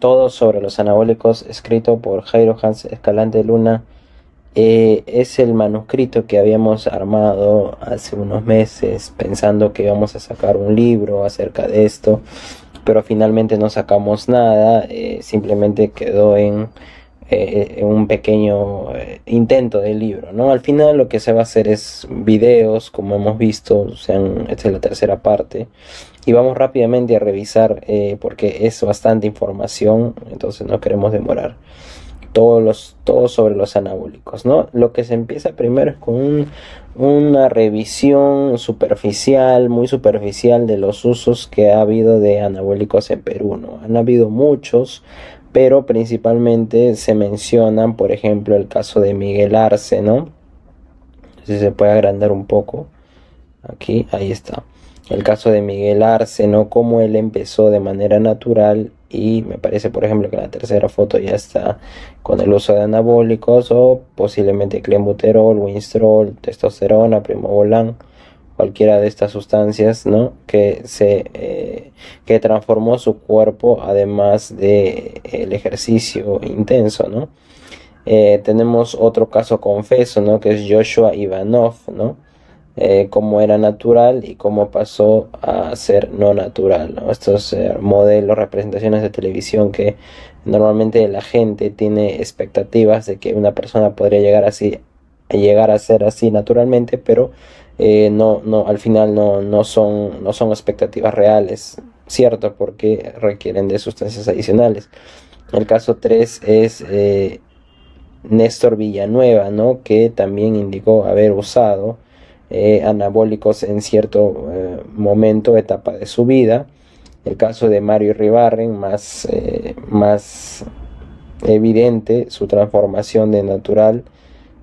Todo sobre los anabólicos, escrito por Jairo Hans Escalante Luna. Es el manuscrito que habíamos armado hace unos meses pensando que íbamos a sacar un libro acerca de esto, pero finalmente no sacamos nada. Simplemente quedó en un pequeño intento del libro, ¿no? Al final lo que se va a hacer es videos, como hemos visto, esta es la tercera parte, y vamos rápidamente a revisar porque es bastante información, entonces no queremos demorar. Todo sobre los anabólicos, ¿no? Lo que se empieza primero es con una revisión superficial, muy superficial, de los usos que ha habido de anabólicos en Perú, ¿no? Han habido muchos, pero principalmente se mencionan, por ejemplo, el caso de Miguel Arce, ¿no? Si se puede agrandar un poco. Aquí, ahí está. El caso de Miguel Arce, ¿no? Cómo él empezó de manera natural, y me parece, por ejemplo, que en la tercera foto ya está con el uso de anabólicos, o posiblemente clenbuterol, winstrol, testosterona, primobolan, cualquiera de estas sustancias, ¿no? Que transformó su cuerpo, además de el ejercicio intenso, ¿no? Tenemos otro caso confeso, ¿no? Que es Joshua Ivanov, ¿no? Cómo era natural y cómo pasó a ser no natural, ¿no? Estos modelos, representaciones de televisión que normalmente la gente tiene expectativas de que una persona podría llegar a ser así naturalmente, pero al final no son expectativas reales, cierto, porque requieren de sustancias adicionales. El caso 3 es Néstor Villanueva, ¿no? Que también indicó haber usado anabólicos en cierto momento, etapa de su vida. El caso de Mario Iribarren, más evidente su transformación de natural,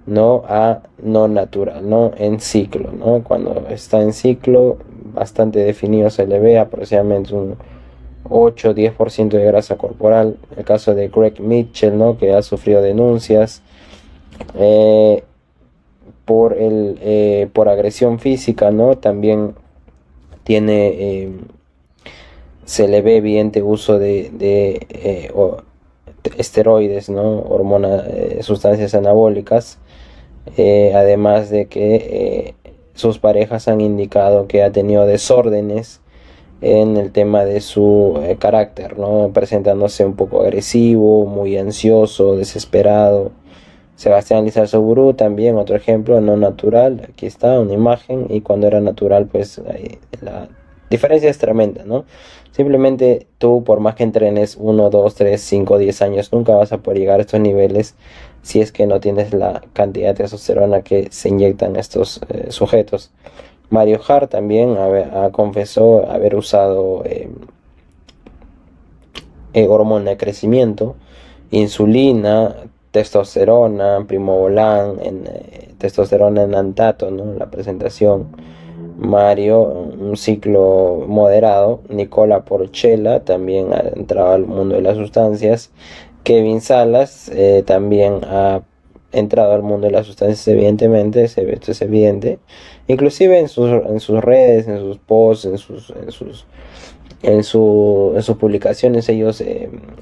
¿no? A no natural, ¿no? En ciclo, ¿no? Cuando está en ciclo, bastante definido se le ve aproximadamente un 8-10% de grasa corporal. El caso de Greg Mitchell, ¿no? Que ha sufrido denuncias por agresión física, ¿no? También se le ve evidente uso de esteroides, ¿no? Sustancias anabólicas, además de que sus parejas han indicado que ha tenido desórdenes en el tema de su carácter, ¿no? Presentándose un poco agresivo, muy ansioso, desesperado. Sebastián Lizarzo también, otro ejemplo, no natural. Aquí está una imagen, y cuando era natural, pues la diferencia es tremenda, ¿no? Simplemente tú, por más que entrenes 1, 2, 3, 5, 10 años, nunca vas a poder llegar a estos niveles si es que no tienes la cantidad de testosterona que se inyectan estos sujetos. Mario Hart también confesó haber usado hormona de crecimiento, insulina, testosterona, primobolan, testosterona en antato, ¿no? La presentación. Mario, un ciclo moderado. Nicola Porchela también ha entrado al mundo de las sustancias. Kevin Salas también ha entrado al mundo de las sustancias, evidentemente, esto es evidente. Inclusive en sus redes, en sus posts, en sus publicaciones, ellos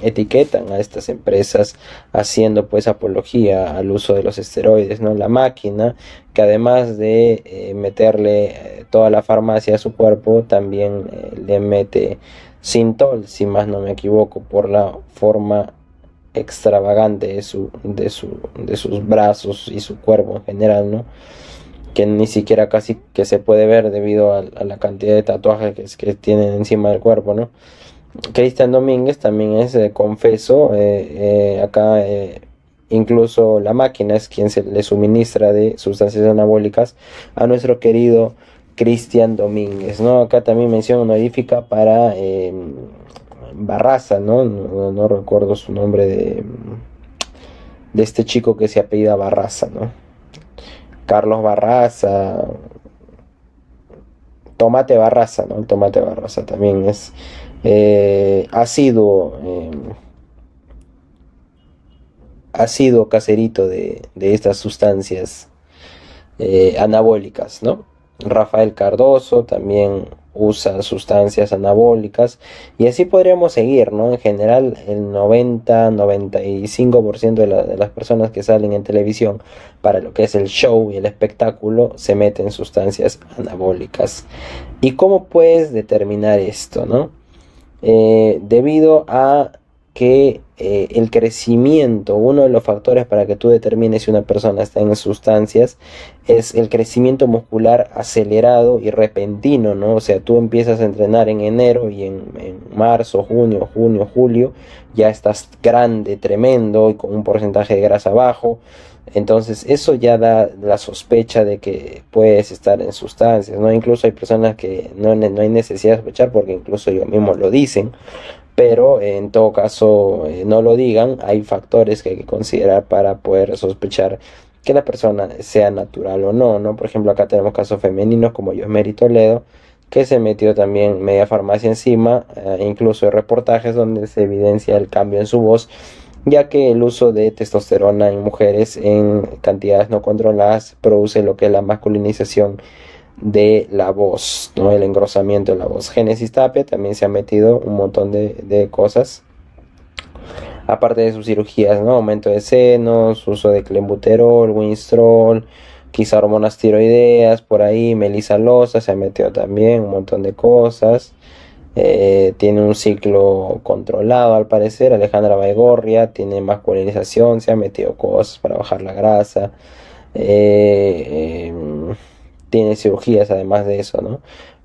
etiquetan a estas empresas, haciendo pues apología al uso de los esteroides, ¿no? La máquina, que además de meterle toda la farmacia a su cuerpo, también le mete Sintol, si más no me equivoco, por la forma extravagante de sus brazos y su cuerpo en general, ¿no? Que ni siquiera casi que se puede ver debido a la cantidad de tatuajes que tienen encima del cuerpo, ¿no? Cristian Domínguez también es confeso. Acá incluso la máquina es quien se le suministra de sustancias anabólicas a nuestro querido Cristian Domínguez, ¿no? Acá también mención honorífica para Barraza, ¿no? No recuerdo su nombre de este chico que se apellida Barraza, ¿no? Carlos Barraza, Tomate Barraza, ¿no? El Tomate Barraza también ha sido caserito de estas sustancias anabólicas, ¿no? Rafael Cardoso también usa sustancias anabólicas y así podríamos seguir, ¿no? En general, el 90-95% de las personas que salen en televisión para lo que es el show y el espectáculo se meten sustancias anabólicas. ¿Y cómo puedes determinar esto, no? Debido a que el crecimiento, uno de los factores para que tú determines si una persona está en sustancias, es el crecimiento muscular acelerado y repentino, ¿no? O sea, tú empiezas a entrenar en enero y en marzo, junio, julio, ya estás grande, tremendo y con un porcentaje de grasa bajo. Entonces eso ya da la sospecha de que puedes estar en sustancias, ¿no? Incluso hay personas que no hay necesidad de sospechar porque incluso ellos mismos lo dicen, pero en todo caso no lo digan. Hay factores que hay que considerar para poder sospechar que la persona sea natural o no, ¿no? Por ejemplo, acá tenemos casos femeninos como Yosmeri Toledo, que se metió también media farmacia encima, incluso hay reportajes donde se evidencia el cambio en su voz, ya que el uso de testosterona en mujeres en cantidades no controladas produce lo que es la masculinización de la voz, ¿no? El engrosamiento de la voz. Génesis Tapia también se ha metido un montón de cosas, aparte de sus cirugías, ¿no? Aumento de senos, uso de clenbuterol, winstrol, quizá hormonas tiroideas, por ahí. Melissa Loza se ha metido también un montón de cosas. Tiene un ciclo controlado al parecer. Alejandra Baigorria tiene masculinización, se ha metido cosas para bajar la grasa. Tiene cirugías además de eso, ¿no?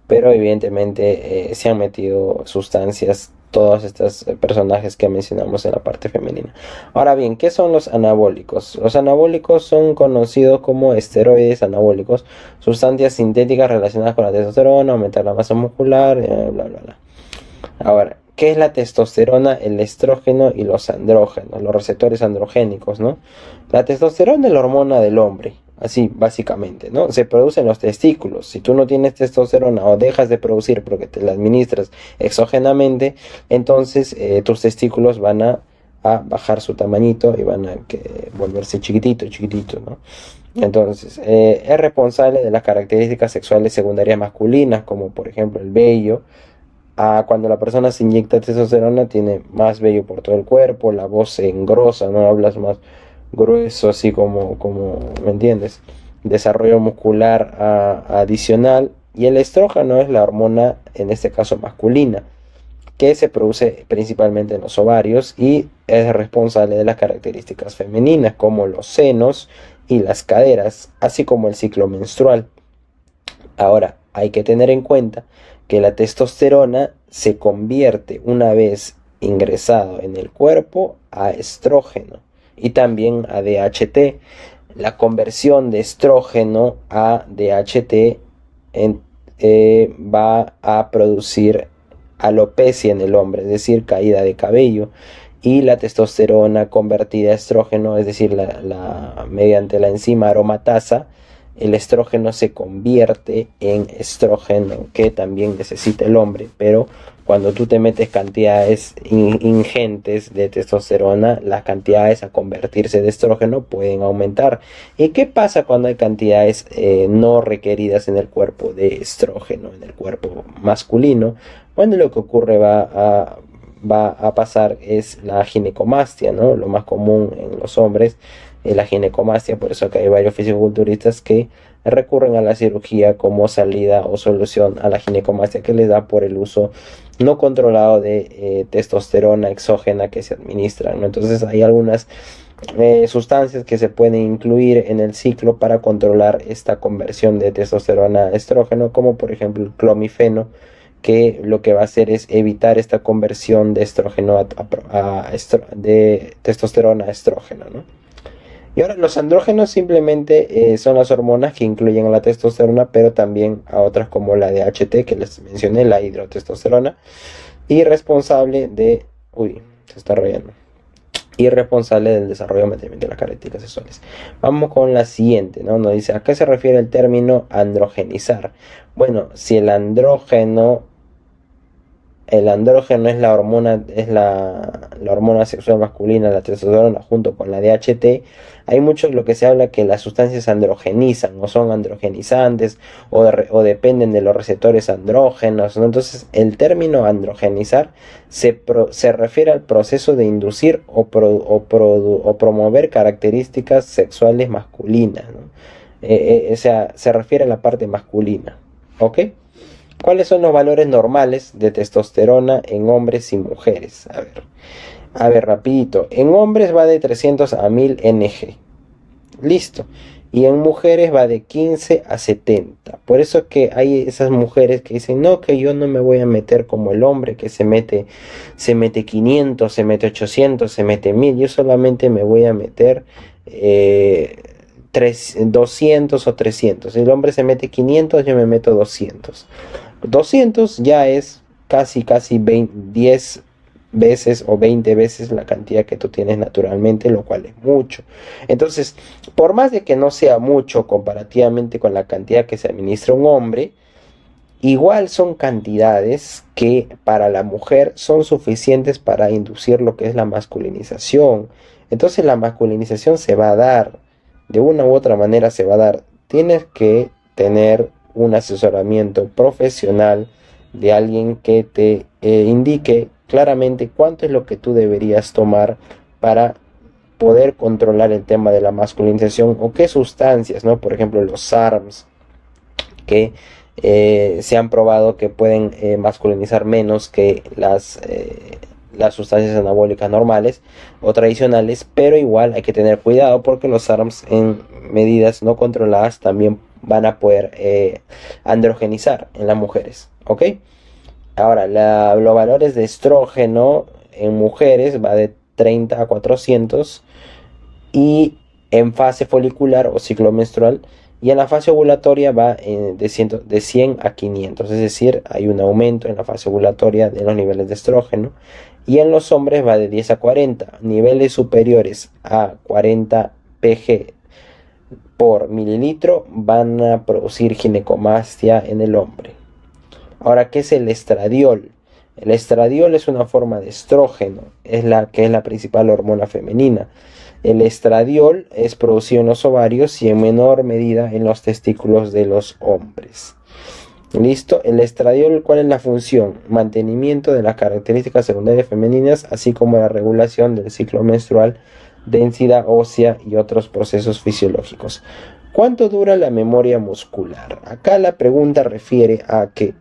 Pero evidentemente se han metido sustancias todos estos personajes que mencionamos en la parte femenina. Ahora bien, ¿qué son los anabólicos? Los anabólicos son conocidos como esteroides anabólicos, sustancias sintéticas relacionadas con la testosterona, aumentar la masa muscular, bla, bla, bla. Ahora, ¿qué es la testosterona, el estrógeno y los andrógenos, los receptores androgénicos, ¿no? La testosterona es la hormona del hombre, así básicamente, ¿no? Se produce en los testículos. Si tú no tienes testosterona o dejas de producir porque te la administras exógenamente, entonces tus testículos van a bajar su tamañito y van a volverse chiquitito, ¿no? Entonces, es responsable de las características sexuales secundarias masculinas, como por ejemplo el vello. Cuando la persona se inyecta testosterona tiene más vello por todo el cuerpo, la voz se engrosa, no hablas más grueso, así como ¿me entiendes? Desarrollo muscular adicional. Y el estrógeno es la hormona, en este caso masculina, que se produce principalmente en los ovarios y es responsable de las características femeninas como los senos y las caderas, así como el ciclo menstrual. Ahora, hay que tener en cuenta que la testosterona se convierte, una vez ingresado en el cuerpo, a estrógeno y también a DHT. La conversión de estrógeno a DHT va a producir alopecia en el hombre, es decir, caída de cabello. Y la testosterona convertida a estrógeno, es decir, mediante la enzima aromatasa, el estrógeno se convierte en estrógeno que también necesita el hombre, pero cuando tú te metes cantidades ingentes de testosterona, las cantidades a convertirse de estrógeno pueden aumentar. ¿Y qué pasa cuando hay cantidades no requeridas en el cuerpo de estrógeno, en el cuerpo masculino? Bueno, lo que ocurre va a pasar es la ginecomastia, ¿no? Lo más común en los hombres es la ginecomastia, por eso que hay varios fisiculturistas que recurren a la cirugía como salida o solución a la ginecomastia que les da por el uso no controlado de testosterona exógena que se administra, ¿no? Entonces hay algunas sustancias que se pueden incluir en el ciclo para controlar esta conversión de testosterona a estrógeno, como por ejemplo el clomifeno, que lo que va a hacer es evitar esta conversión de estrógeno de testosterona a estrógeno, ¿no? Y ahora los andrógenos simplemente son las hormonas que incluyen a la testosterona, pero también a otras como la DHT que les mencioné, la hidrotestosterona, y responsable de... Uy, se está rayando. Y responsable del desarrollo de las características sexuales. Vamos con la siguiente, ¿no? Nos dice, ¿a qué se refiere el término androgenizar? Bueno, si el andrógeno el andrógeno es la hormona, es la hormona sexual masculina, la testosterona, junto con la DHT. Hay mucho lo que se habla que las sustancias androgenizan o son androgenizantes o dependen de los receptores andrógenos, ¿no? Entonces el término androgenizar se refiere al proceso de inducir o promover características sexuales masculinas, ¿no? O sea, se refiere a la parte masculina, ¿ok? ¿Cuáles son los valores normales de testosterona en hombres y mujeres? A ver, rapidito. En hombres va de 300 a 1000 Ng. Listo. Y en mujeres va de 15 a 70. Por eso es que hay esas mujeres que dicen, no, que yo no me voy a meter como el hombre que se mete 500, se mete 800, se mete 1000. Yo solamente me voy a meter 200 o 300. Si el hombre se mete 500, yo me meto 200. 200 ya es casi 10 veces o 20 veces la cantidad que tú tienes naturalmente, lo cual es mucho. Entonces, por más de que no sea mucho comparativamente con la cantidad que se administra un hombre, igual son cantidades que para la mujer son suficientes para inducir lo que es la masculinización. Entonces la masculinización se va a dar, de una u otra manera se va a dar. Tienes que tener un asesoramiento profesional de alguien que te indique claramente cuánto es lo que tú deberías tomar para poder controlar el tema de la masculinización o qué sustancias, ¿no? Por ejemplo, los SARMs que se han probado que pueden masculinizar menos que las sustancias anabólicas normales o tradicionales, pero igual hay que tener cuidado porque los SARMs en medidas no controladas también van a poder androgenizar en las mujeres, ¿ok? Ahora, los valores de estrógeno en mujeres va de 30 a 400 y en fase folicular o ciclo menstrual, y en la fase ovulatoria va de 100 a 500, es decir, hay un aumento en la fase ovulatoria de los niveles de estrógeno. Y en los hombres va de 10 a 40, niveles superiores a 40 pg por mililitro van a producir ginecomastia en el hombre. Ahora, ¿qué es el estradiol? El estradiol es una forma de estrógeno, que es la principal hormona femenina. El estradiol es producido en los ovarios y en menor medida en los testículos de los hombres. ¿Listo? El estradiol, ¿cuál es la función? Mantenimiento de las características secundarias femeninas, así como la regulación del ciclo menstrual, densidad ósea y otros procesos fisiológicos. ¿Cuánto dura la memoria muscular? Acá la pregunta refiere a que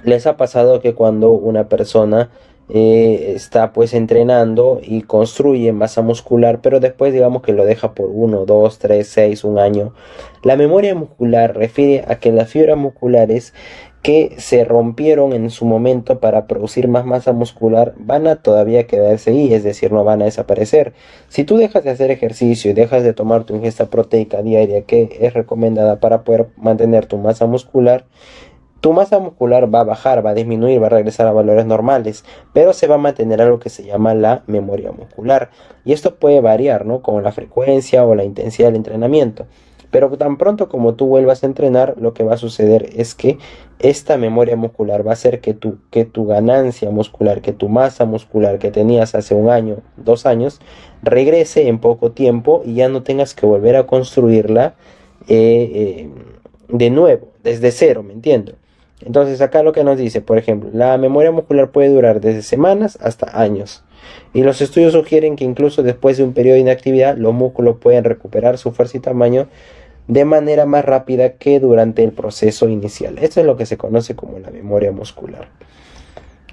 les ha pasado que cuando una persona está pues entrenando y construye masa muscular, pero después digamos que lo deja por 1, 2, 3, 6, un año. La memoria muscular refiere a que las fibras musculares que se rompieron en su momento para producir más masa muscular van a todavía quedarse ahí, es decir, no van a desaparecer. Si tú dejas de hacer ejercicio y dejas de tomar tu ingesta proteica diaria, que es recomendada para poder mantener tu masa muscular va a bajar, va a disminuir, va a regresar a valores normales, pero se va a mantener algo que se llama la memoria muscular. Y esto puede variar, ¿no? Con la frecuencia o la intensidad del entrenamiento. Pero tan pronto como tú vuelvas a entrenar, lo que va a suceder es que esta memoria muscular va a hacer que tu ganancia muscular, que tu masa muscular que tenías hace un año, 2 años, regrese en poco tiempo y ya no tengas que volver a construirla de nuevo, desde cero, ¿me entiendo? Entonces acá lo que nos dice, por ejemplo, la memoria muscular puede durar desde semanas hasta años. Y los estudios sugieren que incluso después de un periodo de inactividad, los músculos pueden recuperar su fuerza y tamaño de manera más rápida que durante el proceso inicial. Esto es lo que se conoce como la memoria muscular.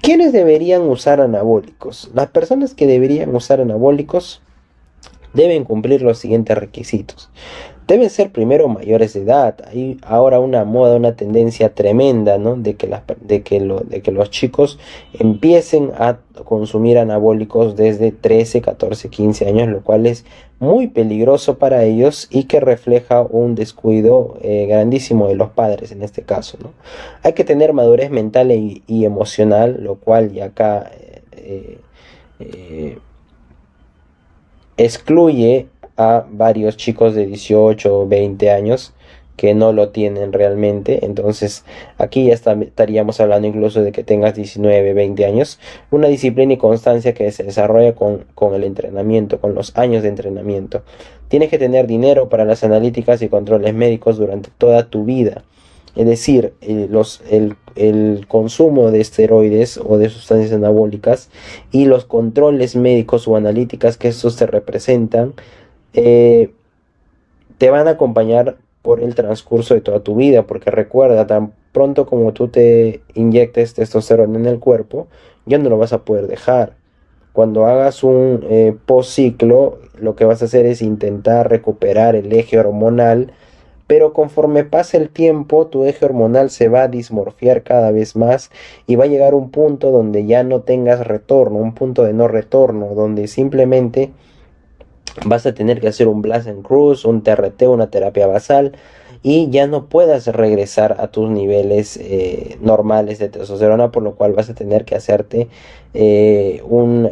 ¿Quiénes deberían usar anabólicos? Las personas que deberían usar anabólicos deben cumplir los siguientes requisitos. Deben ser primero mayores de edad. Hay ahora una moda, una tendencia tremenda, ¿no? de que los chicos empiecen a consumir anabólicos desde 13, 14, 15 años, lo cual es muy peligroso para ellos y que refleja un descuido grandísimo de los padres en este caso, ¿no? Hay que tener madurez mental y emocional, lo cual ya acá excluye a varios chicos de 18 o 20 años que no lo tienen realmente. Entonces aquí ya estaríamos hablando incluso de que tengas 19, 20 años. Una disciplina y constancia que se desarrolla con el entrenamiento, con los años de entrenamiento. Tienes que tener dinero para las analíticas y controles médicos durante toda tu vida. Es decir, el consumo de esteroides o de sustancias anabólicas y los controles médicos o analíticas que estos te representan, te van a acompañar por el transcurso de toda tu vida, porque recuerda, tan pronto como tú te inyectes testosterona en el cuerpo, ya no lo vas a poder dejar. Cuando hagas un post ciclo, lo que vas a hacer es intentar recuperar el eje hormonal, pero conforme pasa el tiempo, tu eje hormonal se va a dismorfiar cada vez más y va a llegar un punto donde ya no tengas retorno, un punto de no retorno, donde simplemente vas a tener que hacer un Blast and Cruise, un TRT, una terapia basal, y ya no puedas regresar a tus niveles normales de testosterona, por lo cual vas a tener que hacerte una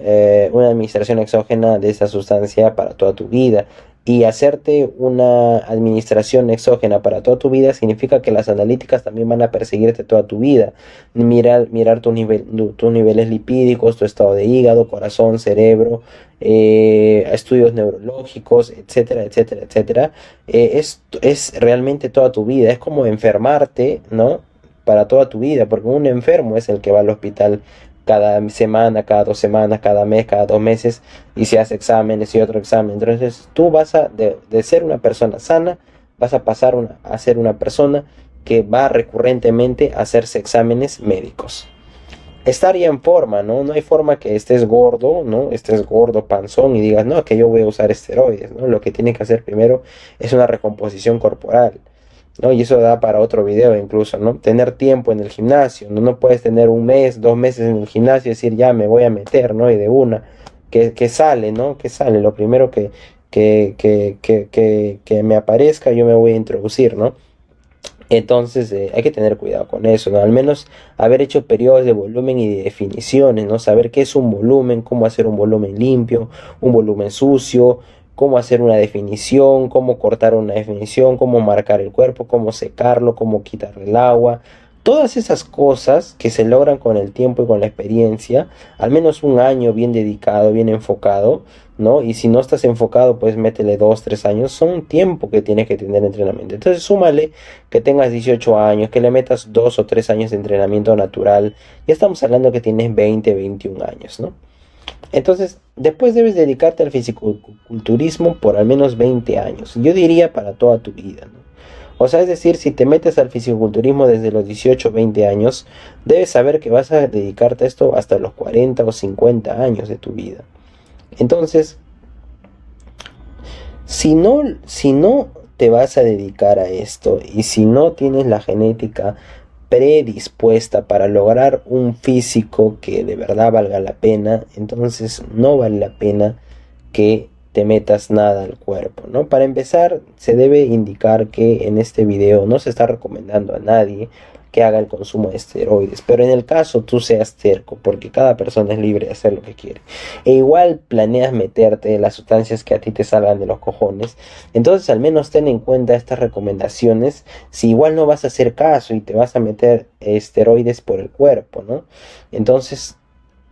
administración exógena de esta sustancia para toda tu vida. Y hacerte una administración exógena para toda tu vida significa que las analíticas también van a perseguirte toda tu vida. Mirar tus niveles lipídicos, tu estado de hígado, corazón, cerebro, estudios neurológicos, etcétera, etcétera, etcétera. Es realmente toda tu vida. Es como enfermarte, ¿no? Para toda tu vida, porque un enfermo es el que va al hospital cada semana, cada 2 semanas, cada mes, cada 2 meses, y se hace exámenes y otro examen. Entonces tú vas de ser una persona sana, vas a pasar a ser una persona que va recurrentemente a hacerse exámenes médicos. Estar ya en forma, ¿no? No hay forma que estés gordo, ¿no? Estés gordo, panzón y digas, no, que yo voy a usar esteroides, ¿no? Lo que tienes que hacer primero es una recomposición corporal, ¿no? Y eso da para otro video incluso, ¿no? Tener tiempo en el gimnasio, ¿no? No puedes tener 1 mes, 2 meses en el gimnasio y decir, ya me voy a meter, ¿no? Y de una, que sale, ¿no? Que sale, lo primero que me aparezca yo me voy a introducir, ¿no? Entonces hay que tener cuidado con eso, ¿no? Al menos haber hecho periodos de volumen y de definiciones, ¿no? Saber qué es un volumen, cómo hacer un volumen limpio, un volumen sucio, cómo hacer una definición, cómo cortar una definición, cómo marcar el cuerpo, cómo secarlo, cómo quitarle el agua. Todas esas cosas que se logran con el tiempo y con la experiencia, al menos un año bien dedicado, bien enfocado, ¿no? Y si no estás enfocado, pues métele 2, 3 años, son un tiempo que tienes que tener entrenamiento. Entonces súmale que tengas 18 años, que le metas 2 o 3 años de entrenamiento natural, ya estamos hablando que tienes 20, 21 años, ¿no? Entonces, después debes dedicarte al fisicoculturismo por al menos 20 años. Yo diría para toda tu vida, ¿no? O sea, es decir, si te metes al fisicoculturismo desde los 18 o 20 años, debes saber que vas a dedicarte a esto hasta los 40 o 50 años de tu vida. Entonces, si no te vas a dedicar a esto y si no tienes la genética predispuesta para lograr un físico que de verdad valga la pena, entonces no vale la pena que te metas nada al cuerpo, ¿no? Para empezar, se debe indicar que en este video no se está recomendando a nadie que haga el consumo de esteroides, pero en el caso tú seas terco, porque cada persona es libre de hacer lo que quiere, e igual planeas meterte las sustancias que a ti te salgan de los cojones, entonces al menos ten en cuenta estas recomendaciones. Si igual no vas a hacer caso y te vas a meter esteroides por el cuerpo, ¿no? Entonces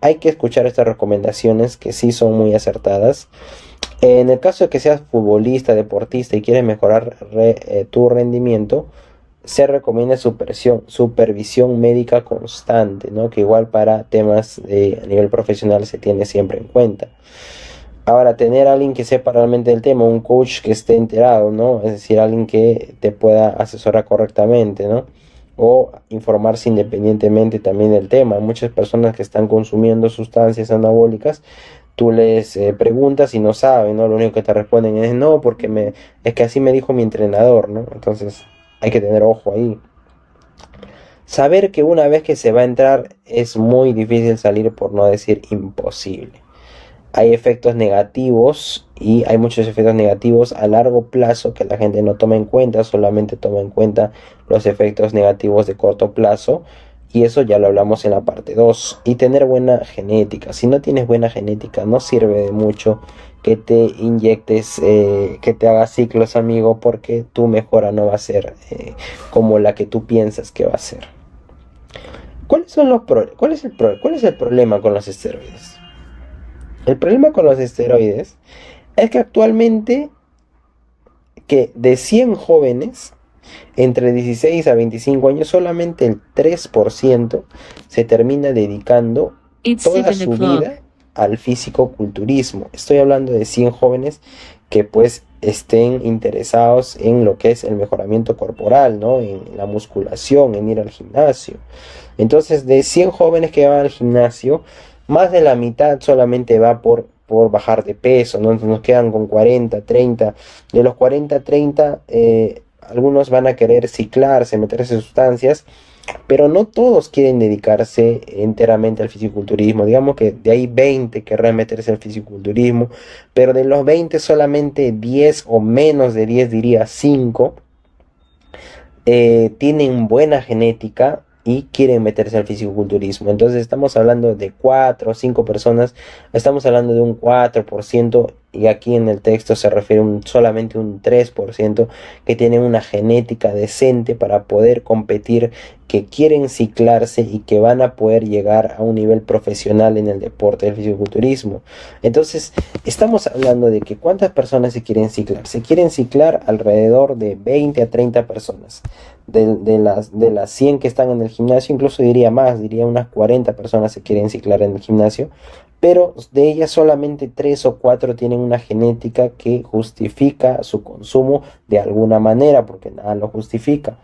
hay que escuchar estas recomendaciones que sí son muy acertadas. En el caso de que seas futbolista, deportista y quieres mejorar tu rendimiento, se recomienda supervisión médica constante, ¿no? Que igual para temas a nivel profesional se tiene siempre en cuenta. Ahora, tener a alguien que sepa realmente del tema, un coach que esté enterado, ¿no? Es decir, alguien que te pueda asesorar correctamente, ¿no? O informarse independientemente también del tema. Muchas personas que están consumiendo sustancias anabólicas, tú les preguntas y no saben, ¿no? Lo único que te responden es no, porque es que así me dijo mi entrenador, ¿no? Entonces hay que tener ojo ahí. Saber que una vez que se va a entrar es muy difícil salir, por no decir imposible. Hay efectos negativos y hay muchos efectos negativos a largo plazo que la gente no toma en cuenta, solamente toma en cuenta los efectos negativos de corto plazo. Y eso ya lo hablamos en la parte 2. Y tener buena genética. Si no tienes buena genética, no sirve de mucho que te inyectes, que te hagas ciclos, amigo, porque tu mejora no va a ser como la que tú piensas que va a ser. ¿Cuál es el problema con los esteroides? El problema con los esteroides es que actualmente, que de 100 jóvenes entre 16 a 25 años, solamente el 3% se termina dedicando toda su vida al fisicoculturismo. Estoy hablando de 100 jóvenes que pues estén interesados en lo que es el mejoramiento corporal, ¿no? En la musculación, en ir al gimnasio. Entonces, de 100 jóvenes que van al gimnasio, más de la mitad solamente va por bajar de peso, ¿no? Entonces nos quedan con 40, 30. De los 40, 30, algunos van a querer ciclarse, meterse sustancias, pero no todos quieren dedicarse enteramente al fisiculturismo. Digamos que de ahí 20 querrán meterse al fisiculturismo, pero de los 20 solamente 10 o menos de 10, diría 5, tienen buena genética y quieren meterse al fisiculturismo. Entonces estamos hablando de 4 o 5 personas, estamos hablando de un 4%, y aquí en el texto se refiere solamente un 3% que tienen una genética decente para poder competir, que quieren ciclarse y que van a poder llegar a un nivel profesional en el deporte del fisiculturismo. Entonces estamos hablando de que ¿cuántas personas se quieren ciclar? Se quieren ciclar alrededor de 20 a 30 personas. De las 100 que están en el gimnasio, incluso diría más, diría unas 40 personas se quieren ciclar en el gimnasio, pero de ellas solamente 3 o 4 tienen una genética que justifica su consumo de alguna manera, porque nada lo justifica.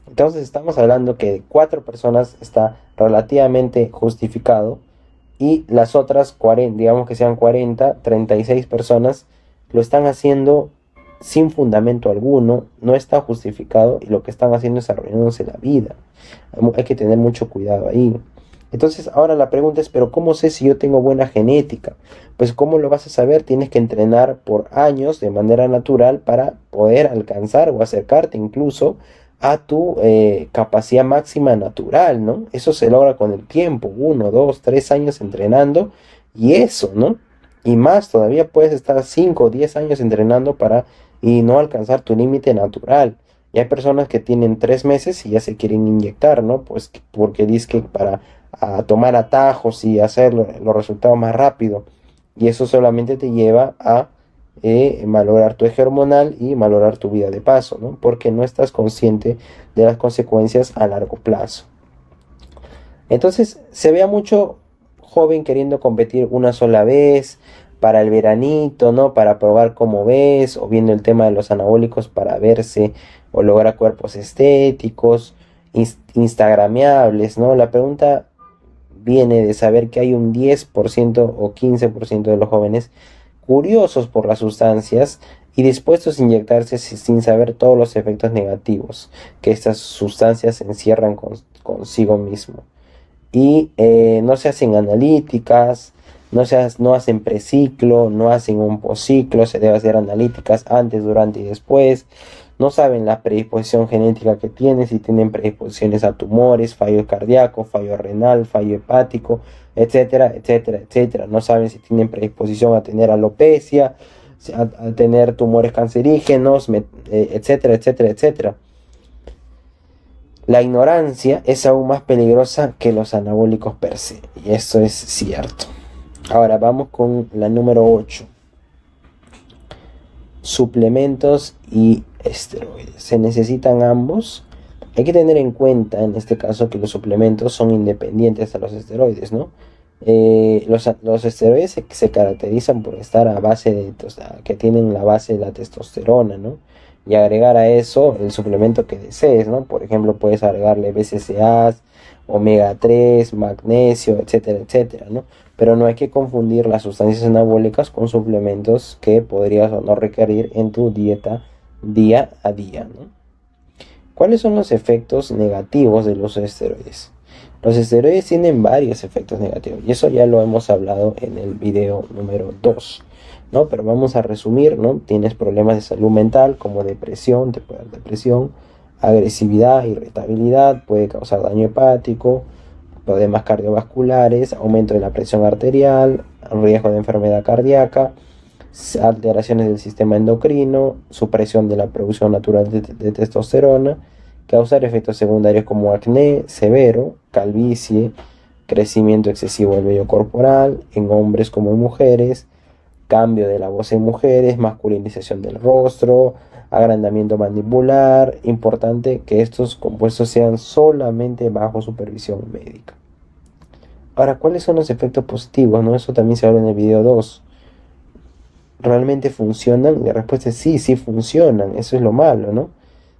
Entonces estamos hablando que de 4 personas está relativamente justificado, y las otras 40, digamos que sean 40, 36 personas, lo están haciendo sin fundamento alguno, no está justificado, y lo que están haciendo es arruinándose la vida. Hay que tener mucho cuidado ahí. Entonces ahora la pregunta es, ¿pero cómo sé si yo tengo buena genética? Pues ¿cómo lo vas a saber? Tienes que entrenar por años de manera natural para poder alcanzar o acercarte incluso a tu capacidad máxima natural, ¿no? Eso se logra con el tiempo, 1, 2, 3 años entrenando, y eso, ¿no? Y más todavía, puedes estar 5 o 10 años entrenando y no alcanzar tu límite natural. Y hay personas que tienen 3 meses y ya se quieren inyectar, ¿no? Pues porque dicen que para tomar atajos y hacer los resultados más rápido. Y eso solamente te lleva a malograr tu eje hormonal y malograr tu vida de paso, ¿no? Porque no estás consciente de las consecuencias a largo plazo. Entonces se ve a mucho joven queriendo competir una sola vez para el veranito, ¿no? Para probar cómo ves, o viendo el tema de los anabólicos para verse o lograr cuerpos estéticos, instagramiables, ¿no? La pregunta viene de saber que hay un 10% o 15% de los jóvenes curiosos por las sustancias y dispuestos a inyectarse sin saber todos los efectos negativos que estas sustancias encierran consigo mismo. Y no se hacen analíticas, no hacen preciclo, no hacen un posciclo, se debe hacer analíticas antes, durante y después. No saben la predisposición genética que tienen, si tienen predisposiciones a tumores, fallo cardíaco, fallo renal, fallo hepático, etcétera, etcétera, etcétera. No saben si tienen predisposición a tener alopecia, a tener tumores cancerígenos, etcétera, etcétera, etcétera. La ignorancia es aún más peligrosa que los anabólicos per se, y esto es cierto. Ahora vamos con la número 8. Suplementos y esteroides. ¿Se necesitan ambos? Hay que tener en cuenta en este caso que los suplementos son independientes a los esteroides, ¿no? Los esteroides se caracterizan por estar a base de, o sea, que tienen la base de la testosterona, ¿no? Y agregar a eso el suplemento que desees, ¿no? Por ejemplo, puedes agregarle BCAAs, omega 3, magnesio, etcétera, etcétera, ¿no? Pero no hay que confundir las sustancias anabólicas con suplementos que podrías o no requerir en tu dieta día a día, ¿no? ¿Cuáles son los efectos negativos de los esteroides? Los esteroides tienen varios efectos negativos, y eso ya lo hemos hablado en el video número 2, ¿no? Pero vamos a resumir, ¿no? Tienes problemas de salud mental como depresión, te puede dar depresión, agresividad, irritabilidad, puede causar daño hepático, problemas cardiovasculares, aumento de la presión arterial, riesgo de enfermedad cardíaca, alteraciones del sistema endocrino, supresión de la producción natural de testosterona, causar efectos secundarios como acné severo, calvicie, crecimiento excesivo del vello corporal en hombres como en mujeres, cambio de la voz en mujeres, masculinización del rostro, agrandamiento mandibular. Importante que estos compuestos sean solamente bajo supervisión médica. Ahora, ¿cuáles son los efectos positivos? ¿No? Eso también se habla en el video 2. ¿Realmente funcionan? La respuesta es sí, sí funcionan. Eso es lo malo, ¿no?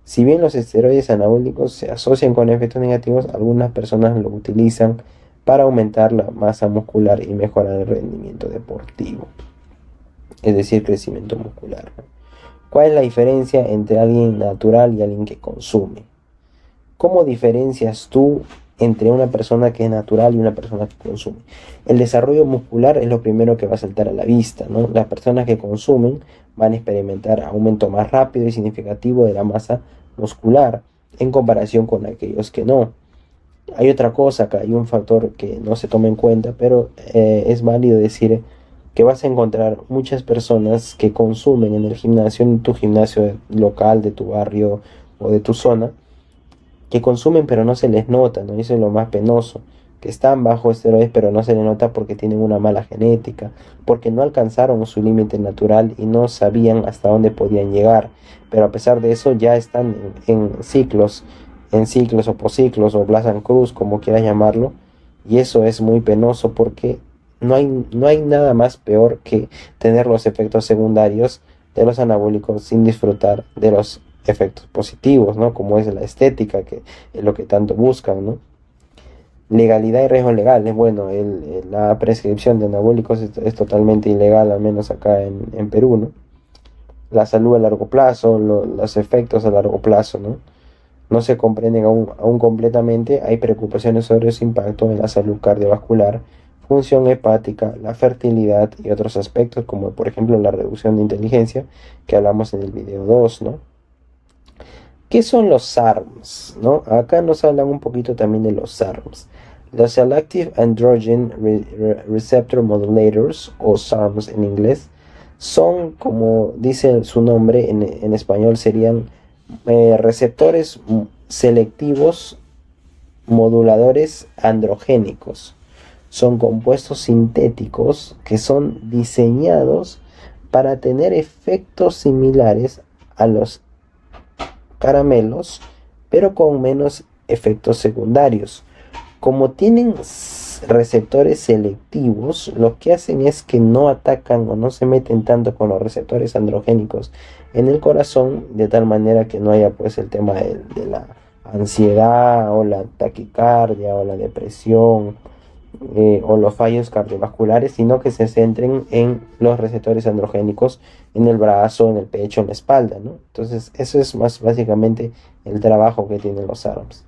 Si bien los esteroides anabólicos se asocian con efectos negativos, algunas personas lo utilizan para aumentar la masa muscular y mejorar el rendimiento deportivo, es decir, crecimiento muscular. ¿Cuál es la diferencia entre alguien natural y alguien que consume? ¿Cómo diferencias tú entre una persona que es natural y una persona que consume? El desarrollo muscular es lo primero que va a saltar a la vista, ¿no? Las personas que consumen van a experimentar aumento más rápido y significativo de la masa muscular en comparación con aquellos que no. Hay otra cosa acá, hay un factor que no se toma en cuenta, pero es válido decir que vas a encontrar muchas personas que consumen en el gimnasio, en tu gimnasio local, de tu barrio o de tu zona, que consumen pero no se les nota, ¿no? Y eso es lo más penoso, que están bajo esteroides pero no se les nota porque tienen una mala genética, porque no alcanzaron su límite natural y no sabían hasta dónde podían llegar, pero a pesar de eso ya están en ciclos o posciclos o Blas and Cruz, como quieras llamarlo, y eso es muy penoso porque no hay nada más peor que tener los efectos secundarios de los anabólicos sin disfrutar de los efectos positivos, ¿no? Como es la estética, que es lo que tanto buscan, ¿no? Legalidad y riesgo legal. Bueno, la prescripción de anabólicos es totalmente ilegal, al menos acá en Perú, ¿no? La salud a largo plazo, los efectos a largo plazo, ¿no? No se comprenden aún completamente. Hay preocupaciones sobre su impacto en la salud cardiovascular, función hepática, la fertilidad y otros aspectos, como por ejemplo la reducción de inteligencia, que hablamos en el video 2, ¿no? ¿Qué son los SARMs? ¿No? Acá nos hablan un poquito también de los SARMs. Los Selective Androgen Receptor Modulators, o SARMs en inglés, son, como dice su nombre en español, serían receptores selectivos moduladores androgénicos. Son compuestos sintéticos que son diseñados para tener efectos similares a los caramelos, pero con menos efectos secundarios. Como tienen receptores selectivos, lo que hacen es que no atacan o no se meten tanto con los receptores androgénicos en el corazón, de tal manera que no haya pues el tema de la ansiedad o la taquicardia o la depresión o los fallos cardiovasculares, sino que se centren en los receptores androgénicos en el brazo, en el pecho, en la espalda, ¿no? Entonces eso es más básicamente el trabajo que tienen los SARMs.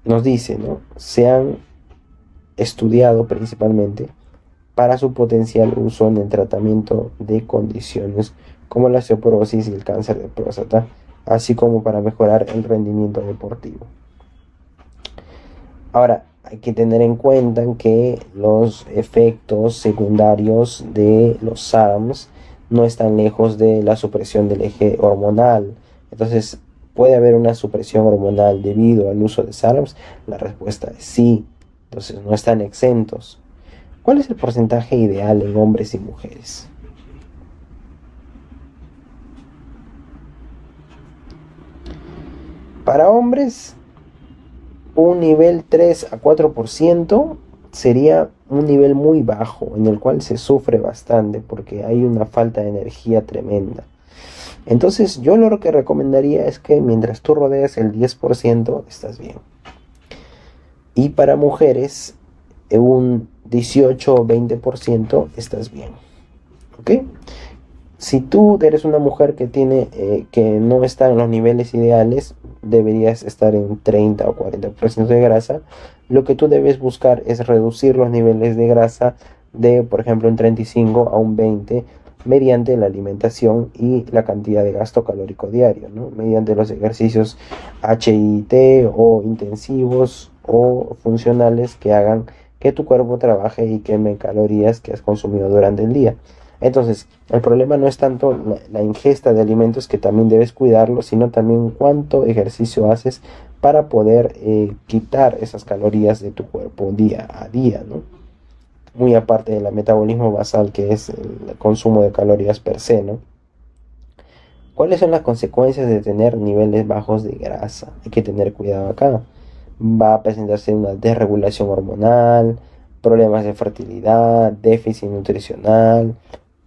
Nos dice, ¿no? Se han estudiado principalmente para su potencial uso en el tratamiento de condiciones como la osteoporosis y el cáncer de próstata, así como para mejorar el rendimiento deportivo. Ahora, hay que tener en cuenta que los efectos secundarios de los SARMs no están lejos de la supresión del eje hormonal. Entonces, ¿puede haber una supresión hormonal debido al uso de SARMs? La respuesta es sí. Entonces, no están exentos. ¿Cuál es el porcentaje ideal en hombres y mujeres? Para hombres, un nivel 3 a 4% sería un nivel muy bajo, en el cual se sufre bastante porque hay una falta de energía tremenda. Entonces yo lo que recomendaría es que mientras tú rodeas el 10% estás bien. Y para mujeres, un 18 o 20% estás bien. ¿Ok? Si tú eres una mujer que no está en los niveles ideales, deberías estar en 30 o 40% de grasa. Lo que tú debes buscar es reducir los niveles de grasa de, por ejemplo, un 35 a un 20 mediante la alimentación y la cantidad de gasto calórico diario, ¿no? Mediante los ejercicios HIIT o intensivos o funcionales que hagan que tu cuerpo trabaje y queme calorías que has consumido durante el día. Entonces, el problema no es tanto la ingesta de alimentos, que también debes cuidarlo, sino también cuánto ejercicio haces para poder quitar esas calorías de tu cuerpo día a día, ¿no? Muy aparte del metabolismo basal, que es el consumo de calorías per se, ¿no? ¿Cuáles son las consecuencias de tener niveles bajos de grasa? Hay que tener cuidado acá. Va a presentarse una desregulación hormonal, problemas de fertilidad, déficit nutricional,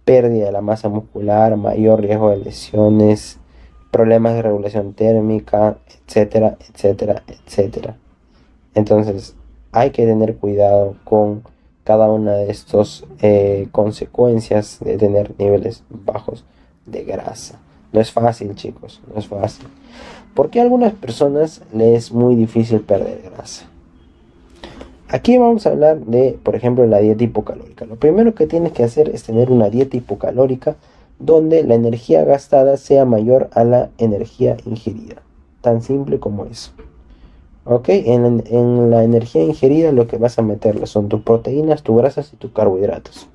pérdida de la masa muscular, mayor riesgo de lesiones, problemas de regulación térmica, etcétera, etcétera, etcétera. Entonces, hay que tener cuidado con cada una de estas consecuencias de tener niveles bajos de grasa. No es fácil, chicos, no es fácil. Porque a algunas personas les es muy difícil perder grasa. Aquí vamos a hablar de, por ejemplo, la dieta hipocalórica. Lo primero que tienes que hacer es tener una dieta hipocalórica donde la energía gastada sea mayor a la energía ingerida. Tan simple como eso. ¿Ok? En la energía ingerida lo que vas a meterle son tus proteínas, tus grasas y tus carbohidratos.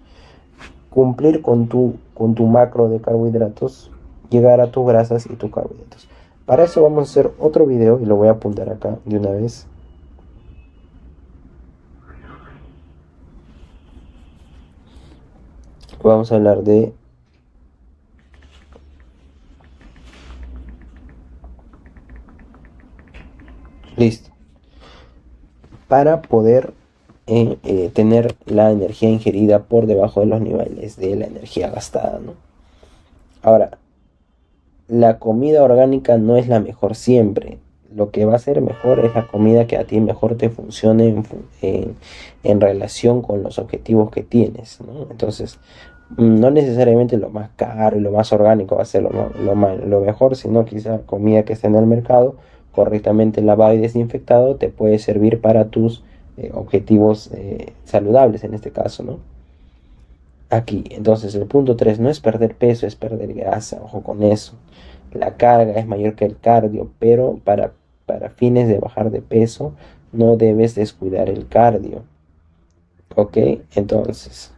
Cumplir con tu macro de carbohidratos, llegar a tus grasas y tus carbohidratos. Para eso vamos a hacer otro video y lo voy a apuntar acá de una vez. Vamos a hablar de listo. Para poder tener la energía ingerida por debajo de los niveles de la energía gastada, ¿no? Ahora, la comida orgánica no es la mejor siempre. Lo que va a ser mejor es la comida que a ti mejor te funcione en relación con los objetivos que tienes, ¿no? Entonces, no necesariamente lo más caro y lo más orgánico va a ser lo mejor, sino quizá comida que esté en el mercado, correctamente lavado y desinfectado, te puede servir para tus objetivos saludables en este caso, ¿no? Aquí, entonces el punto 3 no es perder peso, es perder grasa, ojo con eso. La carga es mayor que el cardio, pero para fines de bajar de peso no debes descuidar el cardio. ¿Ok? Entonces,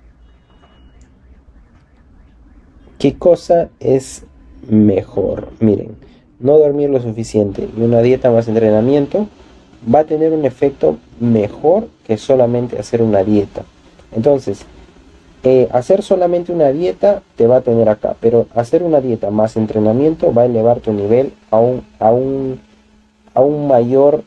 ¿qué cosa es mejor? Miren, no dormir lo suficiente y una dieta más entrenamiento va a tener un efecto mejor que solamente hacer una dieta. Entonces, hacer solamente una dieta te va a tener acá, pero hacer una dieta más entrenamiento va a elevar tu nivel a un mayor,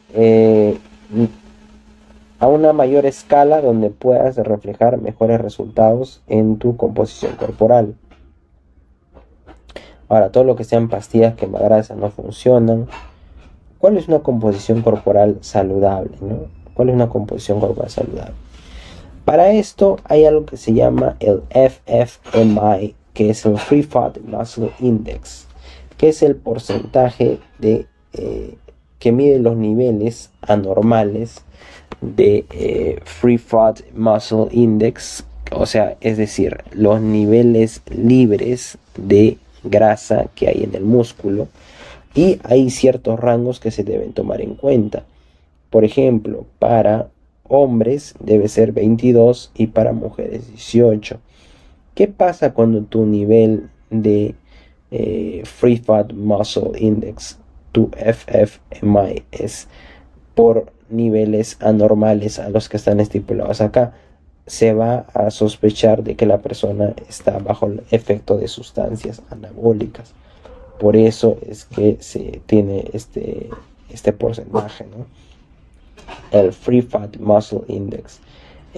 a una mayor escala donde puedas reflejar mejores resultados en tu composición corporal. Ahora, todo lo que sean pastillas quemagrasa no funcionan. ¿Cuál es una composición corporal saludable, ¿no? ¿Cuál es una composición corporal saludable? Para esto hay algo que se llama el FFMI, que es el Free Fat Muscle Index, que es el porcentaje que mide los niveles anormales de Free Fat Muscle Index, o sea, es decir, los niveles libres de grasa que hay en el músculo, y hay ciertos rangos que se deben tomar en cuenta. Por ejemplo, para hombres debe ser 22 y para mujeres 18. ¿Qué pasa cuando tu nivel de Free Fat Muscle Index, tu FFMI, es por niveles anormales a los que están estipulados acá? Se va a sospechar de que la persona está bajo el efecto de sustancias anabólicas. Por eso es que se tiene este porcentaje, ¿no? El Free Fat Muscle Index